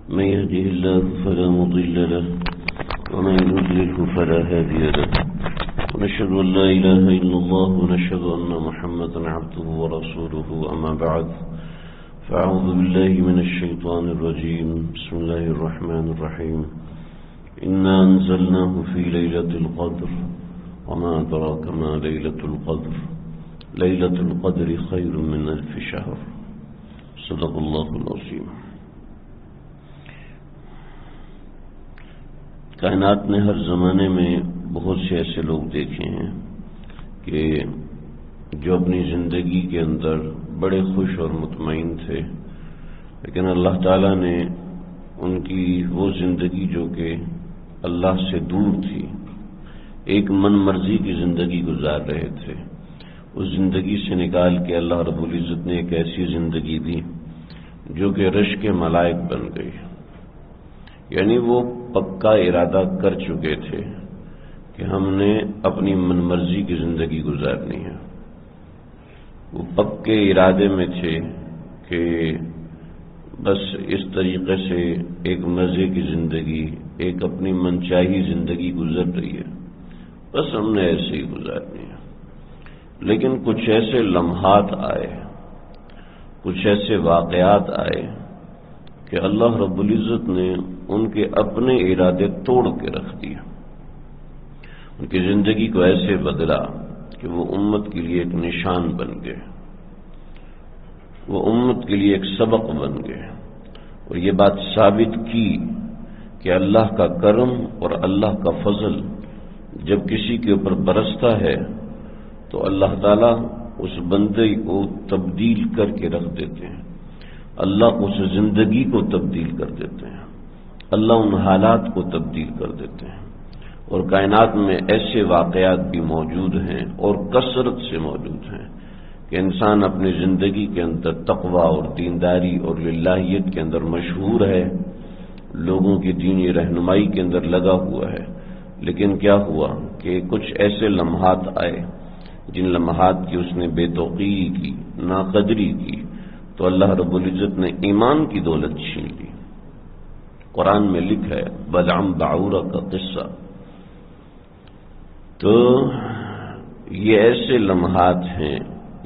من يهده الله فلا مضل له ومن يضلله فلا هادي له ونشهد أن لا إله إلا الله ونشهد أن محمدا عبده ورسوله أما بعد فأعوذ بالله من الشيطان الرجيم بسم الله الرحمن الرحيم إنا أنزلناه في ليلة القدر وما أدراك ما ليلة القدر ليلة القدر خير من 1000 شهر صدق الله العظيم. کائنات نے ہر زمانے میں بہت سے ایسے لوگ دیکھے ہیں کہ جو اپنی زندگی کے اندر بڑے خوش اور مطمئن تھے، لیکن اللہ تعالیٰ نے ان کی وہ زندگی جو کہ اللہ سے دور تھی، ایک من مرضی کی زندگی گزار رہے تھے، اس زندگی سے نکال کے اللہ رب العزت نے ایک ایسی زندگی دی جو کہ رشک کے ملائک بن گئی. یعنی وہ پکا ارادہ کر چکے تھے کہ ہم نے اپنی من مرضی کی زندگی گزارنی ہے. وہ پکے ارادے میں تھے کہ بس اس طریقے سے ایک مزے کی زندگی، ایک اپنی منچاہی زندگی گزر رہی ہے، بس ہم نے ایسے ہی گزارنی ہے. لیکن کچھ ایسے لمحات آئے، کچھ ایسے واقعات آئے کہ اللہ رب العزت نے ان کے اپنے ارادے توڑ کے رکھ دیا. ان کی زندگی کو ایسے بدلا کہ وہ امت کے لیے ایک نشان بن گئے، وہ امت کے لیے ایک سبق بن گئے، اور یہ بات ثابت کی کہ اللہ کا کرم اور اللہ کا فضل جب کسی کے اوپر برستا ہے تو اللہ تعالیٰ اس بندے کو تبدیل کر کے رکھ دیتے ہیں، اللہ اس زندگی کو تبدیل کر دیتے ہیں، اللہ ان حالات کو تبدیل کر دیتے ہیں. اور کائنات میں ایسے واقعات بھی موجود ہیں اور کثرت سے موجود ہیں کہ انسان اپنی زندگی کے اندر تقوی اور دینداری اور للہیت کے اندر مشہور ہے، لوگوں کی دینی رہنمائی کے اندر لگا ہوا ہے، لیکن کیا ہوا کہ کچھ ایسے لمحات آئے جن لمحات کی اس نے بے توقیری کی، ناقدری کی، تو اللہ رب العزت نے ایمان کی دولت چھین لی. قرآن میں لکھا ہے بلعم بعورہ کا قصہ. تو یہ ایسے لمحات ہیں،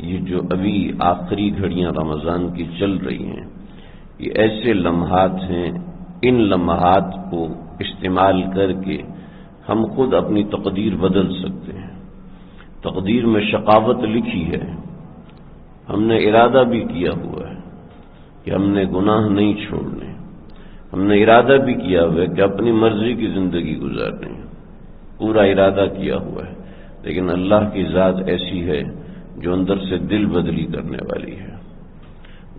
یہ جو ابھی آخری گھڑیاں رمضان کی چل رہی ہیں، یہ ایسے لمحات ہیں. ان لمحات کو استعمال کر کے ہم خود اپنی تقدیر بدل سکتے ہیں. تقدیر میں شقاوت لکھی ہے، ہم نے ارادہ بھی کیا ہوا ہے کہ ہم نے گناہ نہیں چھوڑنے، ہم نے ارادہ بھی کیا ہوا ہے کہ اپنی مرضی کی زندگی گزارنی ہے، پورا ارادہ کیا ہوا ہے. لیکن اللہ کی ذات ایسی ہے جو اندر سے دل بدلی کرنے والی ہے،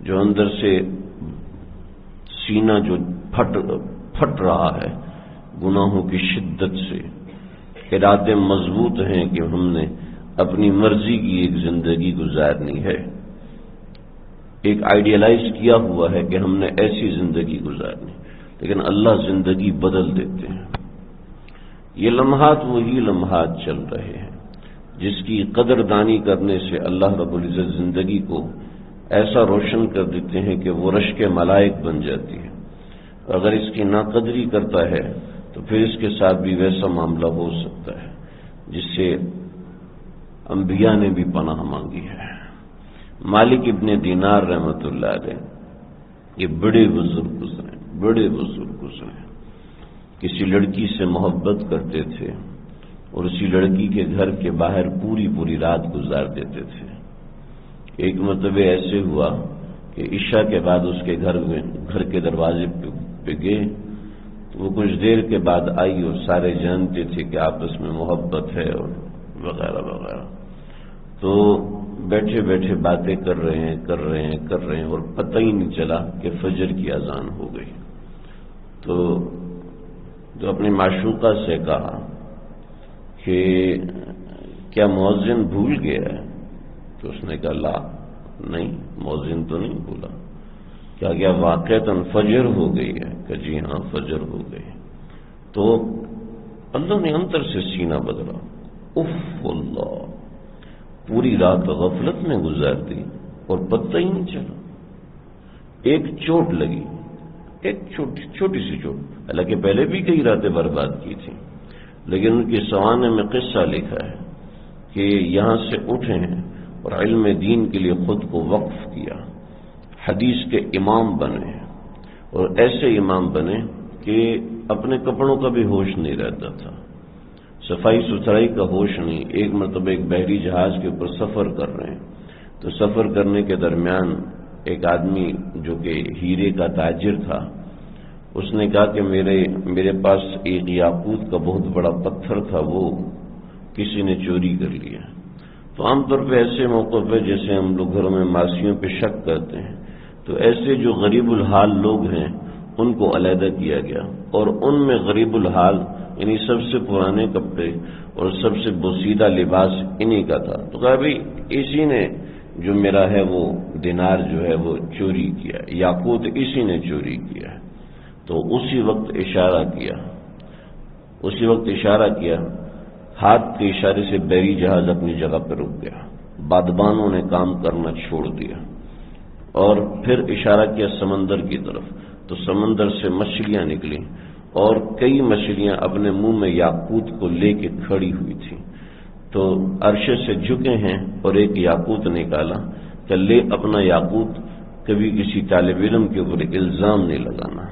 جو اندر سے سینہ جو پھٹ رہا ہے گناہوں کی شدت سے. ارادے مضبوط ہیں کہ ہم نے اپنی مرضی کی ایک زندگی گزارنی ہے، ایک آئیڈیلائز کیا ہوا ہے کہ ہم نے ایسی زندگی گزارنی، لیکن اللہ زندگی بدل دیتے ہیں. یہ لمحات وہی لمحات چل رہے ہیں جس کی قدردانی کرنے سے اللہ رب العزت زندگی کو ایسا روشن کر دیتے ہیں کہ وہ رشک ملائک بن جاتی ہے. اگر اس کی ناقدری کرتا ہے تو پھر اس کے ساتھ بھی ویسا معاملہ ہو سکتا ہے جس سے انبیاء نے بھی پناہ مانگی ہے. مالک ابن دینار رحمۃ اللہ علیہ یہ بڑے بزرگ گزرے، کسی لڑکی سے محبت کرتے تھے اور اسی لڑکی کے گھر کے باہر پوری رات گزار دیتے تھے. ایک مرتبہ ایسے ہوا کہ عشاء کے بعد اس کے گھر کے دروازے پہ گئے تو وہ کچھ دیر کے بعد آئی اور سارے جانتے تھے کہ آپس میں محبت ہے اور وغیرہ وغیرہ. تو بیٹھے بیٹھے باتیں کر رہے ہیں اور پتہ ہی نہیں چلا کہ فجر کی اذان ہو گئی. تو جو اپنی معشوقہ سے کہا کہ کیا مؤذن بھول گیا ہے؟ تو اس نے کہا لا، نہیں مؤذن تو نہیں بھولا. کیا واقعتاً فجر ہو گئی ہے؟ کہ جی ہاں فجر ہو گئی. تو اللہ نے اندر سے سینہ بدلا. اف اللہ، پوری رات غفلت میں گزار دی اور پتہ ہی نہیں چلا. ایک چوٹ لگی ایک چھوٹی سی چوٹ، حالانکہ پہلے بھی کئی راتیں برباد کی تھیں، لیکن ان کی سوانح میں قصہ لکھا ہے کہ یہاں سے اٹھے ہیں اور علم دین کے لیے خود کو وقف کیا، حدیث کے امام بنے، اور ایسے امام بنے کہ اپنے کپڑوں کا بھی ہوش نہیں رہتا تھا، صفائی ستھرائی کا ہوش نہیں۔ ایک مرتبہ ایک بحری جہاز کے اوپر سفر کر رہے ہیں، تو سفر کرنے کے درمیان ایک آدمی جو کہ ہیرے کا تاجر تھا، اس نے کہا کہ میرے پاس ایک یاقوت کا بہت بڑا پتھر تھا، وہ کسی نے چوری کر لیا۔ تو عام طور پہ ایسے موقع پہ جیسے ہم لوگ گھروں میں ماسیوں پہ شک کرتے ہیں، تو ایسے جو غریب الحال لوگ ہیں ان کو علیحدہ کیا گیا، اور ان میں غریب الحال یعنی سب سے پرانے کپڑے اور سب سے بوسیدہ لباس انہی کا تھا۔ تو کہا بھائی اسی نے جو میرا ہے وہ دینار جو ہے وہ چوری کیا، یاقوت اسی نے چوری کیا ہے۔ تو اسی وقت اشارہ کیا، ہاتھ کے اشارے سے بحری جہاز اپنی جگہ پہ رک گیا، بادبانوں نے کام کرنا چھوڑ دیا، اور پھر اشارہ کیا سمندر کی طرف، تو سمندر سے مچھلیاں نکلی، اور کئی مچھلیاں اپنے منہ میں یاقوت کو لے کے کھڑی ہوئی تھیں۔ تو عرشے سے جھکے ہیں اور ایک یاقوت نکالا کہ لے اپنا یاقوت، کبھی کسی طالب علم کے اوپر الزام نہیں لگانا۔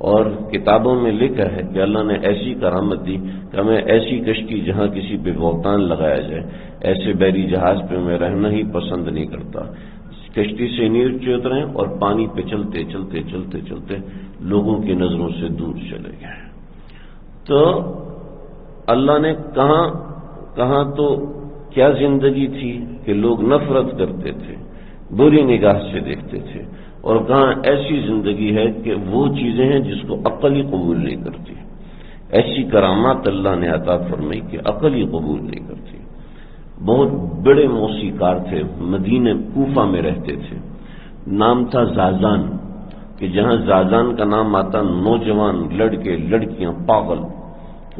اور کتابوں میں لکھا ہے کہ اللہ نے ایسی کرامت دی کہ ہمیں ایسی کشتی جہاں کسی پہ بہتان لگایا جائے، ایسے بحری جہاز پہ میں رہنا ہی پسند نہیں کرتا۔ کشتی سے نیچے اتریں اور پانی پہ چلتے چلتے چلتے چلتے لوگوں کی نظروں سے دور چلے گئے۔ تو اللہ نے کہاں تو کیا زندگی تھی کہ لوگ نفرت کرتے تھے، بری نگاہ سے دیکھتے تھے، اور کہاں ایسی زندگی ہے کہ وہ چیزیں ہیں جس کو عقل ہی قبول نہیں کرتی۔ ایسی کرامات اللہ نے عطا فرمائی کہ عقل ہی قبول نہیں کرتی۔ بہت بڑے موسیقار تھے، مدینہ کوفہ میں رہتے تھے، نام تھا زازان، کہ جہاں زازان کا نام آتا نوجوان لڑکے لڑکیاں پاگل،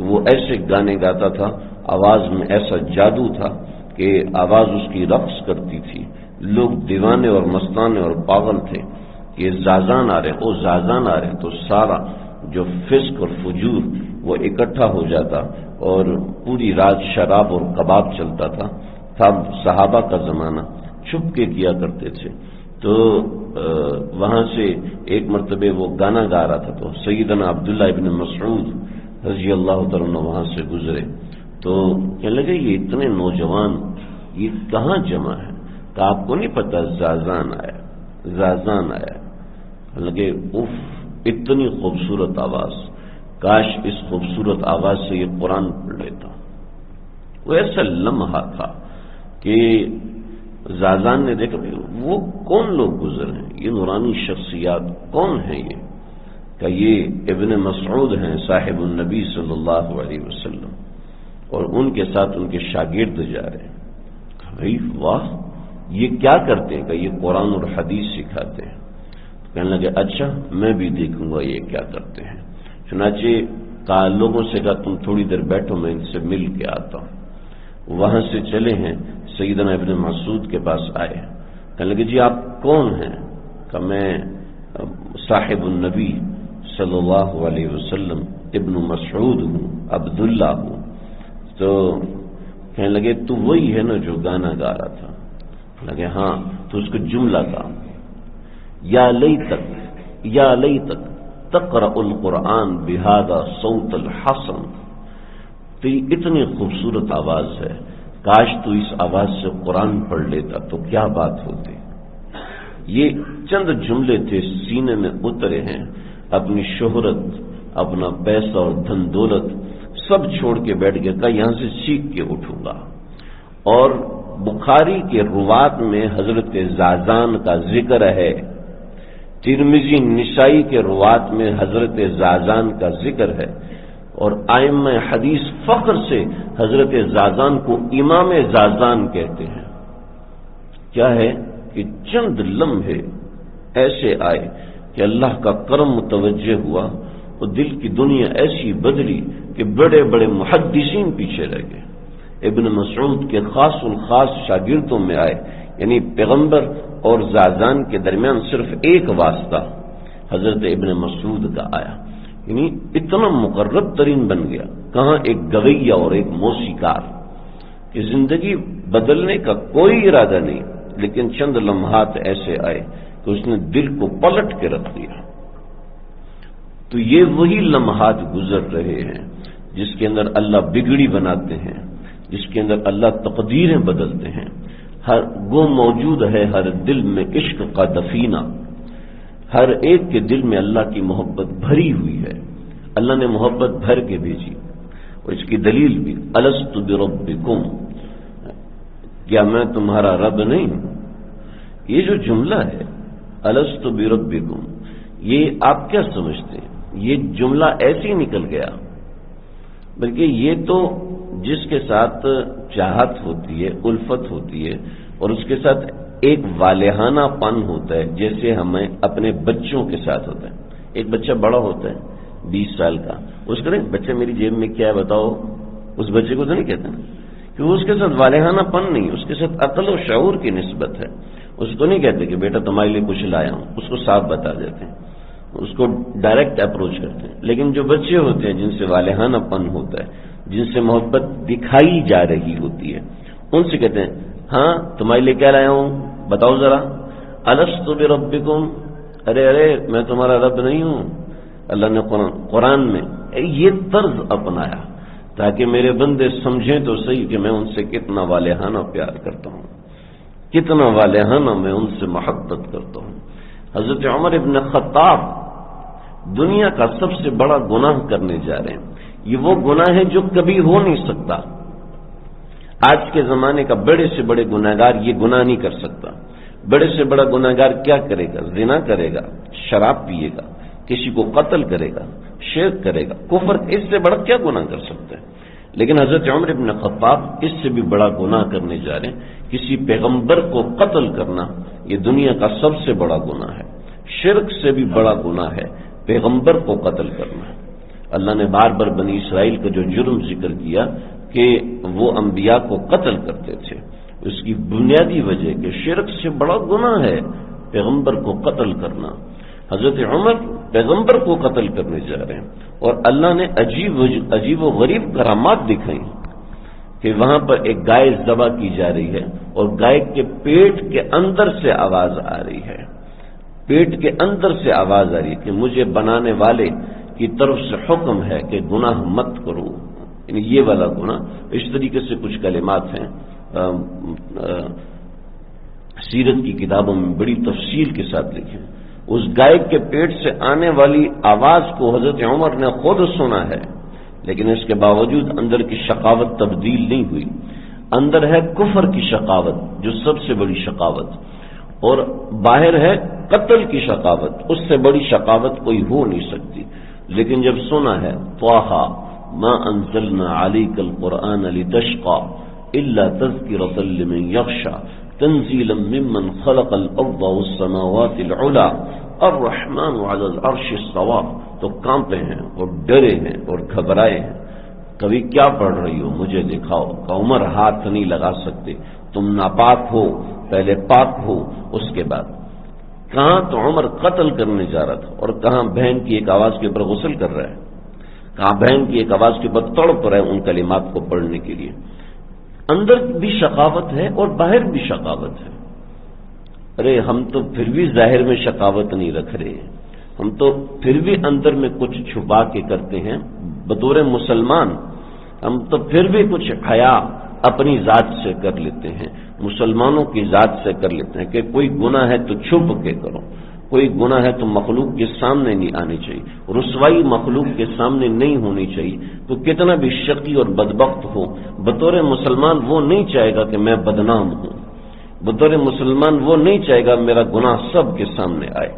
وہ ایسے گانے گاتا تھا، آواز میں ایسا جادو تھا کہ آواز اس کی رقص کرتی تھی، لوگ دیوانے اور مستانے اور پاگل تھے کہ زازان آ رہے ہیں، تو سارا جو فسق اور فجور وہ اکٹھا ہو جاتا، اور پوری رات شراب اور کباب چلتا تھا۔ صحابہ کا زمانہ، چھپ کے کیا کرتے تھے۔ تو وہاں سے ایک مرتبہ وہ گانا گا رہا تھا، تو سیدنا عبداللہ ابن مسعود رضی اللہ تعالیٰ عنہ وہاں سے گزرے، تو کہنے لگے یہ اتنے نوجوان یہ کہاں جمع ہے؟ کہ آپ کو نہیں پتا زازان آیا۔ لگے اف اتنی خوبصورت آواز، کاش اس خوبصورت آواز سے یہ قرآن پڑھ لیتا۔ وہ ایسا لمحہ تھا کہ زازان نے دیکھا وہ کون لوگ گزرے ہیں، یہ نورانی شخصیات کون ہیں؟ یہ کہ یہ ابن مسعود ہیں، صاحب النبی صلی اللہ علیہ وسلم، اور ان کے ساتھ ان کے شاگرد جا رہے ہیں۔ بھائی واہ، یہ کیا کرتے ہیں؟ کہ یہ قرآن اور حدیث سکھاتے ہیں۔ کہنے لگے اچھا میں بھی دیکھوں گا یہ کیا کرتے ہیں۔ چنانچہ لوگوں سے کہا تم تھوڑی دیر بیٹھو، میں ان سے مل کے آتا ہوں۔ وہاں سے چلے ہیں، سیدنا ابن مسعود کے پاس آئے، کہنے لگے جی آپ کون ہیں؟ کہ میں صاحب النبی صلی اللہ علیہ وسلم ابن مسعود ہوں، عبداللہ ہوں۔ تو کہنے لگے تو وہی ہے نا جو گانا گا رہا تھا؟ لگے ہاں۔ تو اس کو جملہ کا یا لیتک تقرأ القرآن بہذا صوت الحسن، تو یہ اتنی خوبصورت آواز ہے، کاش تو اس آواز سے قرآن پڑھ لیتا تو کیا بات ہوتی۔ یہ چند جملے تھے، سینے میں اترے ہیں، اپنی شہرت، اپنا پیسہ اور دھن دولت سب چھوڑ کے بیٹھ گیا، کہ یہاں سے سیکھ کے اٹھوں گا۔ اور بخاری کے روات میں حضرت زازان کا ذکر ہے، ترمذی نسائی کے روات میں حضرت زازان کا ذکر ہے، اور ائمہ حدیث فخر سے حضرت زازان کو امام زازان کہتے ہیں۔ کیا ہے کہ چند لمحے ایسے آئے کہ اللہ کا کرم متوجہ ہوا، اور دل کی دنیا ایسی بدلی کہ بڑے بڑے محدثین پیچھے رہ گئے۔ ابن مسعود کے خاص الخاص شاگردوں میں آئے، یعنی پیغمبر اور زازان کے درمیان صرف ایک واسطہ، حضرت ابن مسعود کا آیا، یعنی اتنا مقرب ترین بن گیا، کہاں ایک گویہ اور ایک موسیقار کہ زندگی بدلنے کا کوئی ارادہ نہیں، لیکن چند لمحات ایسے آئے کہ اس نے دل کو پلٹ کے رکھ دیا۔ تو یہ وہی لمحات گزر رہے ہیں جس کے اندر اللہ بگڑی بناتے ہیں، جس کے اندر اللہ تقدیریں بدلتے ہیں۔ وہ موجود ہے ہر دل میں عشق کا دفینہ، ہر ایک کے دل میں اللہ کی محبت بھری ہوئی ہے، اللہ نے محبت بھر کے بھیجی۔ اور اس کی دلیل بھی الست بربکم، کیا میں تمہارا رب نہیں؟ یہ جو جملہ ہے الست بربکم، یہ آپ کیا سمجھتے ہیں؟ یہ جملہ ایسے ہی نکل گیا، بلکہ یہ تو جس کے ساتھ چاہت ہوتی ہے، الفت ہوتی ہے، اور اس کے ساتھ ایک والہانہ پن ہوتا ہے، جیسے ہمیں اپنے بچوں کے ساتھ ہوتا ہے۔ ایک بچہ بڑا ہوتا ہے 20 سال کا، اس کو نہیں بچہ میری جیب میں کیا ہے بتاؤ، اس بچے کو تو نہیں کہتے نا، کہ اس کے ساتھ والہانہ پن نہیں، اس کے ساتھ عقل و شعور کی نسبت ہے۔ اس کو نہیں کہتے کہ بیٹا تمہارے لیے کچھ لایا ہوں، اس کو صاف بتا دیتے ہیں، اس کو ڈائریکٹ اپروچ کرتے ہیں۔ لیکن جو بچے ہوتے ہیں جن سے والہانہ پن ہوتا ہے، جن سے محبت دکھائی جا رہی ہوتی ہے، ان سے کہتے ہیں ہاں تمہارے لیے کیا لایا ہوں بتاؤ ذرا، الست بربکم، ارے میں تمہارا رب نہیں ہوں۔ اللہ نے قرآن میں یہ طرز اپنایا تاکہ میرے بندے سمجھیں تو صحیح کہ میں ان سے کتنا والہانہ پیار کرتا ہوں، کتنا والہانہ میں ان سے محبت کرتا ہوں۔ حضرت عمر ابن خطاب دنیا کا سب سے بڑا گناہ کرنے جا رہے ہیں۔ یہ وہ گناہ ہے جو کبھی ہو نہیں سکتا۔ آج کے زمانے کا بڑے سے بڑے گناہگار یہ گناہ نہیں کر سکتا۔ بڑے سے بڑا گناہگار کیا کرے گا؟ زنا کرے گا، شراب پیے گا، کسی کو قتل کرے گا، شرک کرے گا، کفر، اس سے بڑا کیا گناہ کر سکتا ہے؟ لیکن حضرت عمر ابن خطاب اس سے بھی بڑا گناہ کرنے جا رہے ہیں۔ کسی پیغمبر کو قتل کرنا یہ دنیا کا سب سے بڑا گناہ ہے، شرک سے بھی بڑا گناہ ہے پیغمبر کو قتل کرنا۔ اللہ نے بار بار بنی اسرائیل کا جو جرم ذکر کیا کہ وہ انبیاء کو قتل کرتے تھے، اس کی بنیادی وجہ کہ شرک سے بڑا گناہ ہے پیغمبر کو قتل کرنا۔ حضرت عمر پیغمبر کو قتل کرنے جا رہے ہیں، اور اللہ نے عجیب و غریب کرامات دکھائی کہ وہاں پر ایک گائے ذبح کی جا رہی ہے اور گائے کے پیٹ کے اندر سے آواز آ رہی ہے، پیٹ کے اندر سے آواز آ رہی ہے کہ مجھے بنانے والے کی طرف سے حکم ہے کہ گناہ مت کرو، یعنی یہ والا گناہ۔ اس طریقے سے کچھ کلمات ہیں سیرت کی کتابوں میں بڑی تفصیل کے ساتھ لکھے۔ اس گائے کے پیٹ سے آنے والی آواز کو حضرت عمر نے خود سنا ہے، لیکن اس کے باوجود اندر کی شقاوت تبدیل نہیں ہوئی۔ اندر ہے کفر کی شقاوت جو سب سے بڑی شقاوت، اور باہر ہے قتل کی شقاوت، اس سے بڑی شقاوت کوئی ہو نہیں سکتی۔ لیکن جب سنا ہے طٰہٰ ما انزلنا علیک القرآن لتشقى الا تذکرۃ لمن یخشى تنزیلا ممن خلق الارض والسماوات العلی الرحمن علی العرش استوى، تو کانپے ہیں اور ڈرے ہیں اور گھبرائے ہیں۔ کبھی کیا پڑھ رہی ہو مجھے دکھاؤ، کہ عمر ہاتھ نہیں لگا سکتے، تم ناپاک ہو، پہلے پاک ہو اس کے بعد۔ کہاں تو عمر قتل کرنے جا رہا تھا، اور کہاں بہن کی ایک آواز کے اوپر غسل کر رہا ہے، کہاں بہن کی ایک آواز کے اوپر تڑپ رہا ہے ان کلمات کو پڑھنے کے لیے۔ اندر بھی شقاوت ہے اور باہر بھی شقاوت ہے۔ ارے ہم تو پھر بھی ظاہر میں شقاوت نہیں رکھ رہے، ہم تو پھر بھی اندر میں کچھ چھپا کے کرتے ہیں بطور مسلمان، ہم تو پھر بھی کچھ حیا اپنی ذات سے کر لیتے ہیں، مسلمانوں کی ذات سے کر لیتے ہیں کہ کوئی گناہ ہے تو چھپ کے کرو، کوئی گناہ ہے تو مخلوق کے سامنے نہیں آنی چاہیے، رسوائی مخلوق کے سامنے نہیں ہونی چاہیے۔ تو کتنا بھی شقی اور بدبخت ہو، بطور مسلمان وہ نہیں چاہے گا کہ میں بدنام ہوں، بطور مسلمان وہ نہیں چاہے گا میرا گناہ سب کے سامنے آئے۔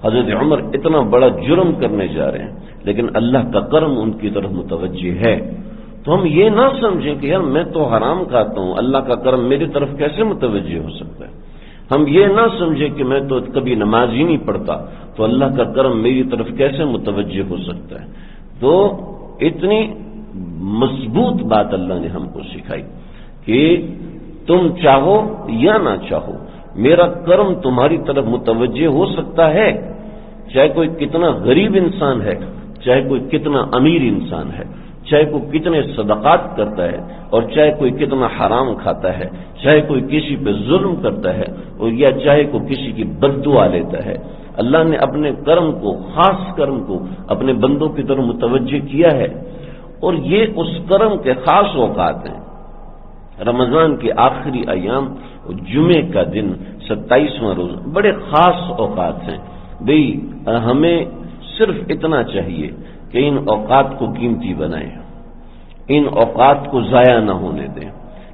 حضرت عمر اتنا بڑا جرم کرنے جا رہے ہیں، لیکن اللہ کا کرم ان کی طرف متوجہ ہے۔ تو ہم یہ نہ سمجھیں کہ یار میں تو حرام کھاتا ہوں، اللہ کا کرم میری طرف کیسے متوجہ ہو سکتا ہے۔ ہم یہ نہ سمجھیں کہ میں تو کبھی نماز ہی نہیں پڑھتا، تو اللہ کا کرم میری طرف کیسے متوجہ ہو سکتا ہے۔ تو اتنی مضبوط بات اللہ نے ہم کو سکھائی کہ تم چاہو یا نہ چاہو میرا کرم تمہاری طرف متوجہ ہو سکتا ہے، چاہے کوئی کتنا غریب انسان ہے، چاہے کوئی کتنا امیر انسان ہے، چاہے کوئی کتنے صدقات کرتا ہے، اور چاہے کوئی کتنا حرام کھاتا ہے، چاہے کوئی کسی پہ ظلم کرتا ہے، اور یا چاہے کوئی کسی کی بد دعا لیتا ہے، اللہ نے اپنے کرم کو، خاص کرم کو اپنے بندوں کی طرف متوجہ کیا ہے، اور یہ اس کرم کے خاص اوقات ہیں۔ رمضان کے آخری ایام، جمعے کا دن، 27واں روز، بڑے خاص اوقات ہیں۔ بھئی ہمیں صرف اتنا چاہیے کہ ان اوقات کو قیمتی بنائیں، ان اوقات کو ضائع نہ ہونے دیں،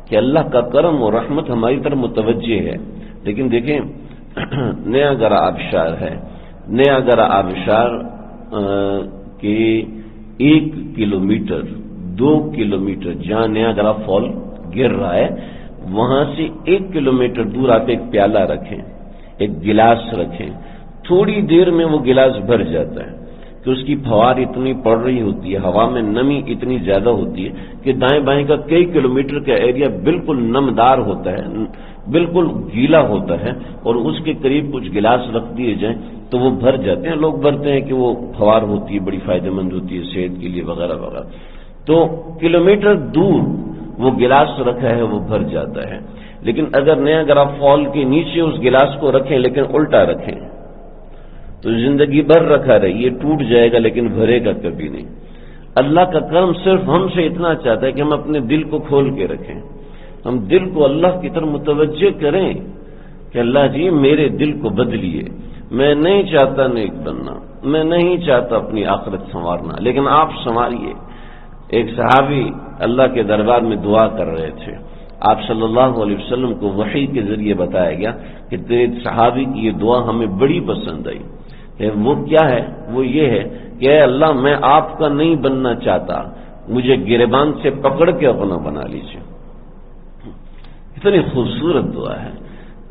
کہ اللہ کا کرم اور رحمت ہماری طرف متوجہ ہے۔ لیکن دیکھیں نیا گرا آبشار ہے، نیا گرا آبشار کے 1 کلومیٹر 2 کلومیٹر جہاں نیا گرا فال گر رہا ہے، وہاں سے 1 کلومیٹر دور آپ ایک پیالہ رکھیں، ایک گلاس رکھیں، تھوڑی دیر میں وہ گلاس بھر جاتا ہے، کہ اس کی فوار اتنی پڑ رہی ہوتی ہے، ہوا میں نمی اتنی زیادہ ہوتی ہے کہ دائیں بائیں کا کئی کلومیٹر کا ایریا بالکل نمدار ہوتا ہے، بالکل گیلا ہوتا ہے، اور اس کے قریب کچھ گلاس رکھ دیے جائیں تو وہ بھر جاتے ہیں۔ لوگ بھرتے ہیں کہ وہ فوار ہوتی ہے، بڑی فائدہ مند ہوتی ہے صحت کے لیے وغیرہ وغیرہ، تو کلومیٹر دور وہ گلاس رکھا ہے وہ بھر جاتا ہے۔ لیکن اگر نیا گرا فال کے نیچے اس گلاس کو رکھیں لیکن الٹا رکھیں تو زندگی بھر رکھا رہے، یہ ٹوٹ جائے گا لیکن بھرے گا کبھی نہیں۔ اللہ کا کرم صرف ہم سے اتنا چاہتا ہے کہ ہم اپنے دل کو کھول کے رکھیں، ہم دل کو اللہ کی طرف متوجہ کریں کہ اللہ جی میرے دل کو بدلیے، میں نہیں چاہتا نیک بننا، میں نہیں چاہتا اپنی آخرت سنوارنا، لیکن آپ سنواریے۔ ایک صحابی اللہ کے دربار میں دعا کر رہے تھے، آپ صلی اللہ علیہ وسلم کو وحی کے ذریعے بتایا گیا کہ تیرے صحابی کی یہ دعا ہمیں بڑی پسند آئی، کہ وہ کیا ہے؟ وہ یہ ہے کہ اے اللہ میں آپ کا نہیں بننا چاہتا، مجھے گریبان سے پکڑ کے اپنا بنا لیجیے۔ اتنی خوبصورت دعا ہے،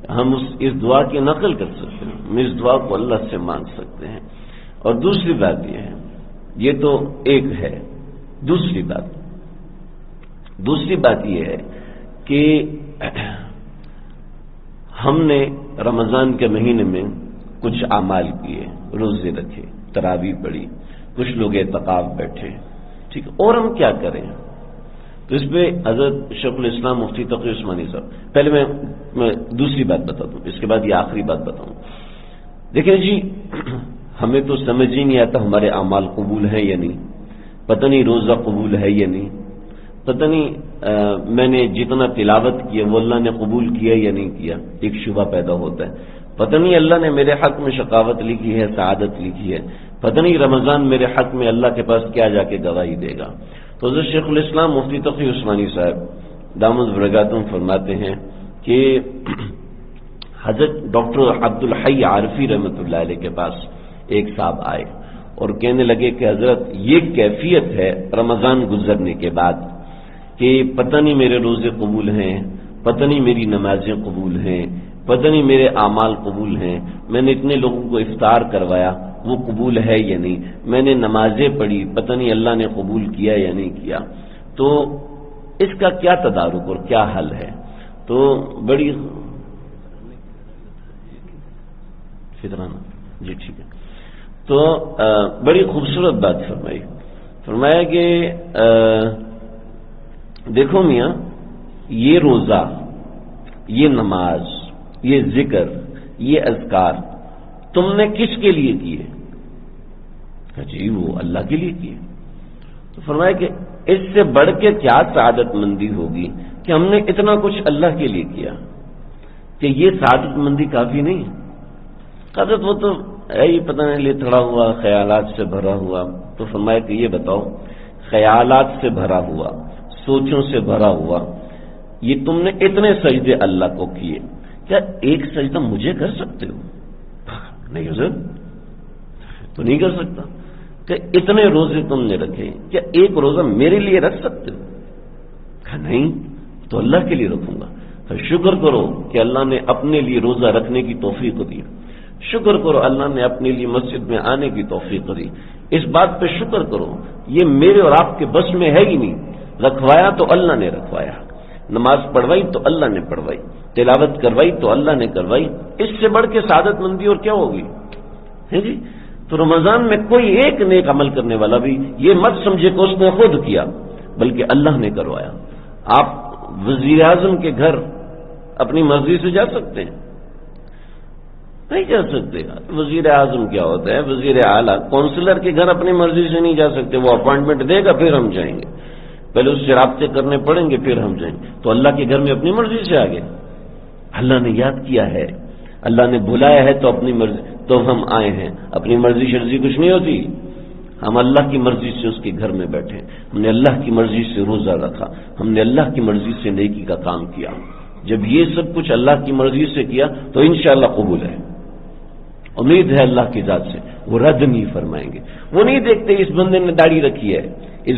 ہم اس دعا کی نقل کر سکتے ہیں، ہم اس دعا کو اللہ سے مانگ سکتے ہیں۔ اور دوسری بات یہ ہے، یہ تو ایک ہے، دوسری بات یہ ہے کہ ہم نے رمضان کے مہینے میں کچھ اعمال کیے، روزے رکھے، تراویح پڑھی، کچھ لوگ اعتکاف بیٹھے، ٹھیک، اور ہم کیا کریں؟ تو اس پہ حضرت شیخ الاسلام مفتی تقی عثمانی صاحب، پہلے میں دوسری بات بتا دوں، اس کے بعد یہ آخری بات بتاؤں۔ دیکھیں جی، ہمیں تو سمجھ ہی نہیں آتا ہمارے اعمال قبول ہیں یا نہیں، پتہ نہیں روزہ قبول ہے یا نہیں، پتہ نہیں میں نے جتنا تلاوت کیا وہ اللہ نے قبول کیا یا نہیں کیا، ایک شبہ پیدا ہوتا ہے۔ پتہ نہیں اللہ نے میرے حق میں شقاوت لکھی ہے، سعادت لکھی ہے، پتہ نہیں رمضان میرے حق میں اللہ کے پاس کیا جا کے گواہی دے گا۔ تو حضرت شیخ الاسلام مفتی تقی عثمانی صاحب دامت برکاتہم فرماتے ہیں کہ حضرت ڈاکٹر عبدالحی عارفی رحمۃ اللہ علیہ کے پاس ایک صاحب آئے اور کہنے لگے کہ حضرت یہ کیفیت ہے رمضان گزرنے کے بعد کہ پتہ نہیں میرے روزے قبول ہیں، پتہ نہیں میری نمازیں قبول ہیں، پتہ نہیں میرے اعمال قبول ہیں، میں نے اتنے لوگوں کو افطار کروایا وہ قبول ہے یا نہیں، میں نے نمازیں پڑھی پتہ نہیں اللہ نے قبول کیا یا نہیں کیا، تو اس کا کیا تدارک اور کیا حل ہے؟ تو بڑی فطرانہ جی ٹھیک ہے، تو بڑی خوبصورت بات فرمایا کہ دیکھو میاں، یہ روزہ، یہ نماز، یہ ذکر، یہ اذکار تم نے کس کے لیے کیے؟ جی وہ اللہ کے لیے کیے۔ تو فرمایا کہ اس سے بڑھ کے کیا سعادت مندی ہوگی کہ ہم نے اتنا کچھ اللہ کے لیے کیا، کہ یہ سعادت مندی کافی نہیں ہے؟ حضرت وہ تو ہے ہی پتہ نہیں لے تھڑا ہوا، خیالات سے بھرا ہوا۔ تو فرمایا کہ یہ بتاؤ، خیالات سے بھرا ہوا، سوچوں سے بھرا ہوا، یہ تم نے اتنے سجدے اللہ کو کیے، کیا ایک سجدہ مجھے کر سکتے ہو؟ نہیں حضرت، تو نہیں کر سکتا۔ کہ اتنے روزے تم نے رکھے، کیا ایک روزہ میرے لیے رکھ سکتے ہو؟ کہا نہیں، تو اللہ کے لیے رکھوں گا۔ تو شکر کرو کہ اللہ نے اپنے لیے روزہ رکھنے کی توفیق دی، شکر کرو اللہ نے اپنے لیے مسجد میں آنے کی توفیق دی، اس بات پہ شکر کرو، یہ میرے اور آپ کے بس میں ہے ہی نہیں، رکھوایا تو اللہ نے رکھوایا، نماز پڑھوائی تو اللہ نے پڑھوائی، تلاوت کروائی تو اللہ نے کروائی، اس سے بڑھ کے سعادت مندی اور کیا ہوگی؟ ہے جی؟ تو رمضان میں کوئی ایک نیک عمل کرنے والا بھی یہ مت سمجھے کہ اس نے خود کیا، بلکہ اللہ نے کروایا۔ آپ وزیر اعظم کے گھر اپنی مرضی سے جا سکتے ہیں؟ نہیں جا سکتے۔ وزیر اعظم کیا ہوتا ہے؟ وزیر اعلیٰ کونسلر کے گھر اپنی مرضی سے نہیں جا سکتے، وہ اپوائنٹمنٹ دے گا پھر ہم جائیں گے، پہلے اس سے رابطے کرنے پڑیں گے پھر ہم جائیں گے۔ تو اللہ کے گھر میں اپنی مرضی سے آ گئے، اللہ نے یاد کیا ہے، اللہ نے بلایا ہے تو اپنی مرضی، تو ہم آئے ہیں۔ اپنی مرضی شرضی کچھ نہیں ہوتی، ہم اللہ کی مرضی سے اس کے گھر میں بیٹھے، ہم نے اللہ کی مرضی سے روزہ رکھا، ہم نے اللہ کی مرضی سے نیکی کا کام کیا۔ جب یہ سب کچھ اللہ کی مرضی سے کیا تو انشاءاللہ قبول ہے، امید ہے اللہ کی ذات سے، وہ رد نہیں فرمائیں گے۔ وہ نہیں دیکھتے اس بندے نے داڑھی رکھی ہے، اس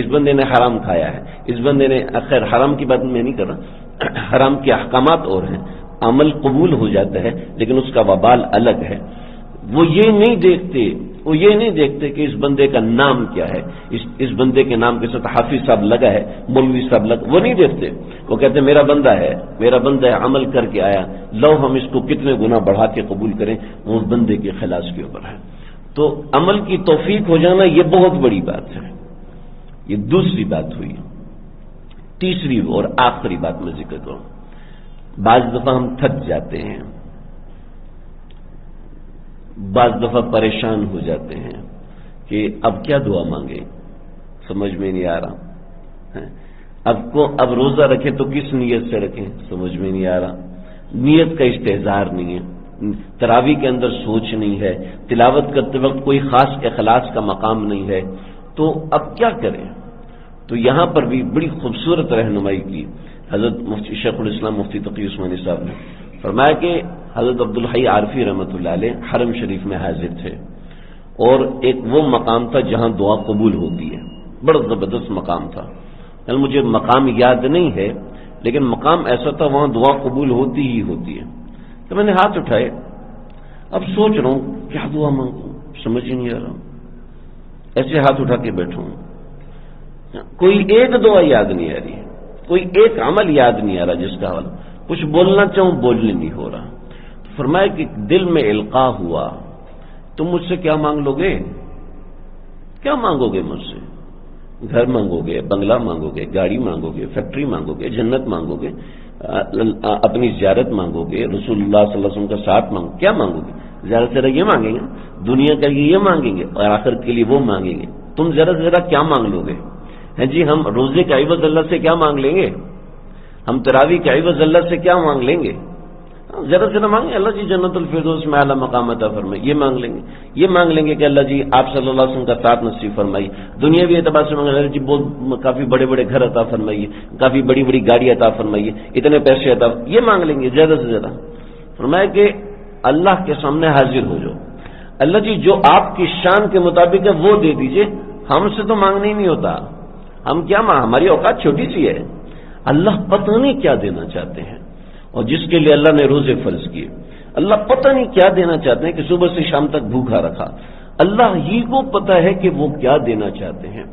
بندے نے حرام کھایا ہے، اس بندے نے، خیر حرام کی بات میں نہیں کر رہا، حرام کے احکامات اور ہیں، عمل قبول ہو جاتا ہے لیکن اس کا وبال الگ ہے۔ وہ یہ نہیں دیکھتے کہ اس بندے کا نام کیا ہے، اس بندے کے نام کے ساتھ حافظ صاحب لگا ہے، مولوی صاحب لگا، وہ نہیں دیکھتے۔ وہ کہتے ہیں میرا بندہ ہے، عمل کر کے آیا، لو ہم اس کو کتنے گنا بڑھا کے قبول کریں، وہ اس بندے کے خلاص کے اوپر ہے۔ تو عمل کی توفیق ہو جانا یہ بہت بڑی بات ہے۔ یہ دوسری بات ہوئی۔ تیسری اور آخری بات میں ذکر کروں، بعض دفعہ ہم تھک جاتے ہیں، بعض دفعہ پریشان ہو جاتے ہیں کہ اب کیا دعا مانگے، سمجھ میں نہیں آ رہا، اب روزہ رکھے تو کس نیت سے رکھیں، سمجھ میں نہیں آ رہا، نیت کا استحضار نہیں ہے، تراویح کے اندر سوچ نہیں ہے، تلاوت کرتے وقت کوئی خاص اخلاص کا مقام نہیں ہے، تو اب کیا کریں؟ تو یہاں پر بھی بڑی خوبصورت رہنمائی کی حضرت مفتی شیخ الاسلام مفتی تقی عثمانی صاحب نے۔ فرمایا کہ حضرت عبدالحی عارفی رحمۃ اللہ علیہ حرم شریف میں حاضر تھے، اور ایک وہ مقام تھا جہاں دعا قبول ہوتی ہے، بڑا زبردست مقام تھا، یعنی مجھے مقام یاد نہیں ہے لیکن مقام ایسا تھا وہاں دعا قبول ہوتی ہی ہوتی ہے۔ تو میں نے ہاتھ اٹھائے، اب سوچ رہا ہوں کیا دعا مانگوں، سمجھ ہی نہیں آ رہا، ایسے ہاتھ اٹھا کے بیٹھا ہوں، کوئی ایک دعا یاد نہیں آ رہی، کوئی ایک عمل یاد نہیں آ رہا جس کا حوالہ، کچھ بولنا چاہوں بولنے نہیں ہو رہا۔ فرمایا کہ دل میں القاء ہوا، تم مجھ سے کیا مانگ لو گے؟ کیا مانگو گے مجھ سے؟ گھر مانگو گے، بنگلہ مانگو گے، گاڑی مانگو گے، فیکٹری مانگو گے، جنت مانگو گے، اپنی زیارت مانگو گے، رسول اللہ صلی اللہ علیہ وسلم کا ساتھ مانگو، کیا مانگو گے؟ زیادہ سے زیادہ یہ مانگیں گے، دنیا کے لیے یہ مانگیں گے اور آخرت کے لیے وہ مانگیں گے، تم زیادہ سے زیادہ کیا مانگ لو گے؟ ہے جی، ہم روزے کا عوض اللہ سے کیا مانگ لیں گے؟ ہم تراویح کا عوض اللہ سے کیا مانگ لیں گے؟ زیادہ سے زیادہ مانگیں اللہ جی جنت الفردوس میں اعلیٰ مقام عطا فرمائے، یہ مانگ لیں گے۔ یہ مانگ لیں گے کہ اللہ جی آپ صلی اللہ علیہ وسلم کا ساتھ نصیب فرمائیے، دنیاوی اعتبار سے مانگیں اللہ جی بہت کافی بڑے بڑے گھر عطا فرمائیے، کافی بڑی بڑی گاڑی عطا فرمائیے، اتنے پیسے عطا، یہ مانگ لیں گے زیادہ سے زیادہ۔ فرمایا کہ اللہ کے سامنے حاضر ہو جاؤ، اللہ جی جو آپ کی شان کے مطابق ہے وہ دے دیجئے، ہم سے تو مانگنا ہی نہیں ہوتا، ہم کیا ہماری اوقات چھوٹی سی ہے، اللہ پتہ نہیں کیا دینا چاہتے ہیں، اور جس کے لیے اللہ نے روزے فرض کیے، اللہ پتہ نہیں کیا دینا چاہتے ہیں کہ صبح سے شام تک بھوکا رکھا، اللہ ہی کو پتہ ہے کہ وہ کیا دینا چاہتے ہیں۔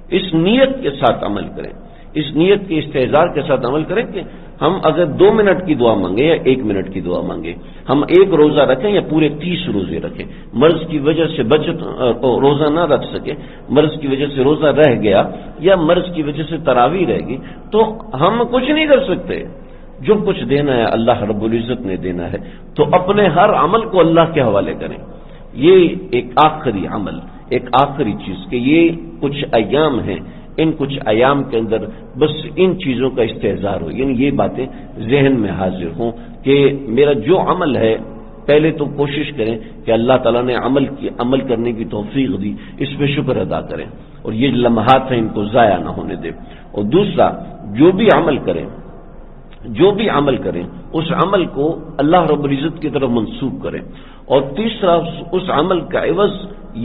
اس نیت کے ساتھ عمل کریں، اس نیت کے استحضار کے ساتھ عمل کریں کہ ہم اگر 2 منٹ کی دعا مانگیں یا 1 منٹ کی دعا مانگیں، ہم ایک روزہ رکھیں یا پورے 30 روزے رکھیں، مرض کی وجہ سے بچت روزہ نہ رکھ سکے، مرض کی وجہ سے روزہ رہ گیا یا مرض کی وجہ سے تراویح رہ گئی، تو ہم کچھ نہیں کر سکتے، جو کچھ دینا ہے اللہ رب العزت نے دینا ہے، تو اپنے ہر عمل کو اللہ کے حوالے کریں۔ یہ ایک آخری عمل، ایک آخری چیز کہ یہ کچھ ایام ہیں، ان کچھ ایام کے اندر بس ان چیزوں کا استحضار ہو، یعنی یہ باتیں ذہن میں حاضر ہوں کہ میرا جو عمل ہے، پہلے تو کوشش کریں کہ اللہ تعالیٰ نے عمل کرنے کی توفیق دی، اس پہ شکر ادا کریں، اور یہ لمحات ہیں ان کو ضائع نہ ہونے دیں۔ اور دوسرا، جو بھی عمل کریں اس عمل کو اللہ رب العزت کی طرف منسوب کریں، اور تیسرا اس عمل کا عوض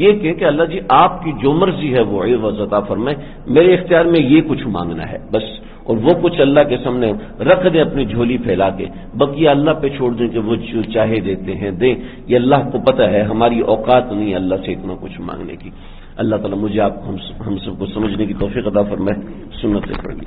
یہ کہ اللہ جی آپ کی جو مرضی ہے وہ عوض عطا فرمائے، میرے اختیار میں یہ کچھ مانگنا ہے بس، اور وہ کچھ اللہ کے سامنے رکھ دیں اپنی جھولی پھیلا کے، بقیہ اللہ پہ چھوڑ دیں کہ وہ جو چاہے دیتے ہیں دیں، یہ اللہ کو پتہ ہے، ہماری اوقات نہیں اللہ سے اتنا کچھ مانگنے کی۔ اللہ تعالیٰ مجھے آپ ہم سب کو سمجھنے کی توفیق عطا فرمائے، سنتیں پڑھنی۔